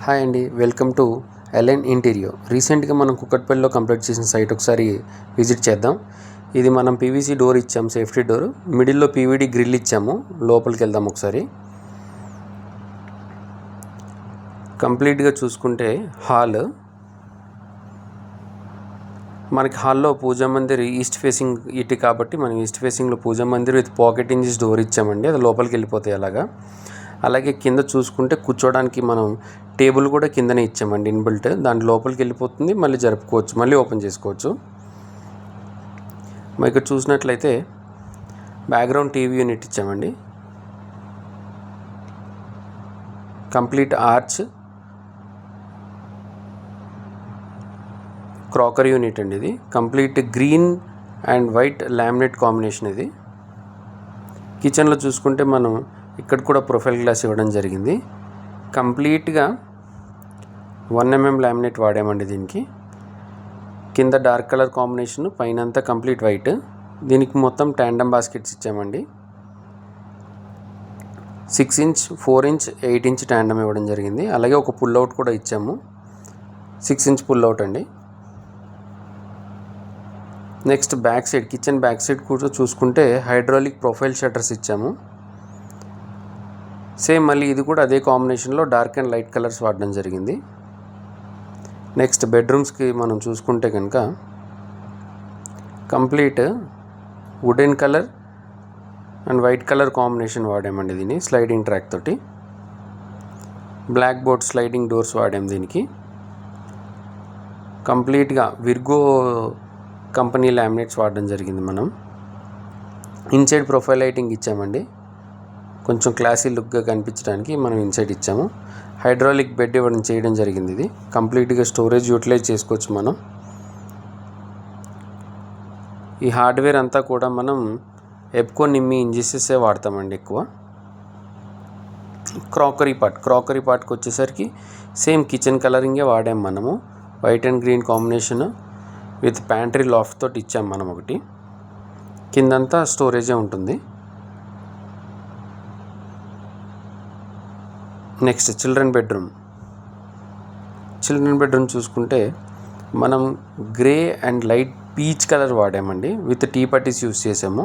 Hi అండి, welcome to LN interior. రీసెంట్గా మనం కుక్కట్పల్లిలో కంప్లీట్ చేసిన సైట్ ఒకసారి విజిట్ చేద్దాం. ఇది మనం పీవీసీ డోర్ ఇచ్చాము, సేఫ్టీ డోర్. మిడిల్లో పీవీడీ గ్రిల్ ఇచ్చాము. లోపలికి వెళ్దాం ఒకసారి. కంప్లీట్గా చూసుకుంటే హాల్, మనకి హాల్లో పూజా మందిర్ ఈస్ట్ ఫేసింగ్ ఇటు కాబట్టి మనం ఈస్ట్ ఫేసింగ్లో puja mandir with pocket hinges door ఇచ్చామండి. అది లోపలికి వెళ్ళిపోతాయి అలాగే కింద చూసుకుంటే కూర్చోడానికి మనం టేబుల్ కూడా కిందనే ఇచ్చామండి, ఇన్బిల్ట్. దాని లోపలికి వెళ్ళిపోతుంది, మళ్ళీ జరుపుకోవచ్చు, మళ్ళీ ఓపెన్ చేసుకోవచ్చు. మరి ఇక్కడ చూసినట్లయితే బ్యాక్గ్రౌండ్ టీవీ యూనిట్ ఇచ్చామండి. కంప్లీట్ ఆర్చ్, క్రాకరీ యూనిట్ అండి. ఇది complete green and white laminate combination. ఇది కిచెన్లో చూసుకుంటే మనం ఇక్కడ కూడా ప్రొఫైల్ గ్లాస్ ఇవ్వడం జరిగింది. కంప్లీట్గా 1mm లామినేట్ వాడామండి దీనికి. కింద డార్క్ కలర్ కాంబినేషన్, పైన అంతా కంప్లీట్ వైట్. దీనికి మొత్తం ట్యాండమ్ బాస్కెట్స్ ఇచ్చామండి. 6 ఇంచ్, 4 ఇంచ్, 8 ఇంచ్ ట్యాండమ్ ఇవ్వడం జరిగింది. అలాగే ఒక పుల్అవుట్ కూడా ఇచ్చాము, 6 ఇంచ్ పుల్అవుట్ అండి. Next back side, kitchen back side కూడా చూసుకుంటే హైడ్రాలిక్ ప్రొఫైల్ షట్టర్స్ ఇచ్చాము. సేమ్ మళ్ళీ ఇది కూడా అదే కాంబినేషన్లో డార్క్ అండ్ లైట్ కలర్స్ వాడడం జరిగింది. నెక్స్ట్ బెడ్రూమ్స్కి మనం చూసుకుంటే కనుక complete wooden colour and white colour combination వాడామండి. దీన్ని స్లైడింగ్ ట్రాక్ తోటి బ్లాక్ బోర్డ్ స్లైడింగ్ డోర్స్ వాడాము. దీనికి కంప్లీట్గా విర్గో కంపెనీ లామినేట్స్ వాడడం జరిగింది. మనం ఇన్సైడ్ ప్రొఫైల్ లైటింగ్ ఇచ్చామండి, కొంచెం క్లాసీ లుక్గా కనిపించడానికి మనం ఇన్సైడ్ ఇచ్చాము. హైడ్రాలిక్ బెడ్ ఇవ్వడం చేయడం జరిగింది. ఇది కంప్లీట్గా స్టోరేజ్ యూటిలైజ్ చేసుకోవచ్చు మనం. ఈ హార్డ్వేర్ అంతా కూడా మనం ఎప్కో నిమ్మి ఇంజిసెసే వాడతామండి ఎక్కువ. క్రాకరీ పార్ట్కి వచ్చేసరికి సేమ్ కిచెన్ కలరింగే వాడాము మనము. White and green combination with pantry laughed తోటి ఇచ్చాము మనం ఒకటి. కిందంతా స్టోరేజే ఉంటుంది. నెక్స్ట్ చిల్డ్రన్ బెడ్రూమ్ చూసుకుంటే మనం grey and light peach colour వాడామండి. విత్ టీ పట్టీస్ యూస్ చేసాము.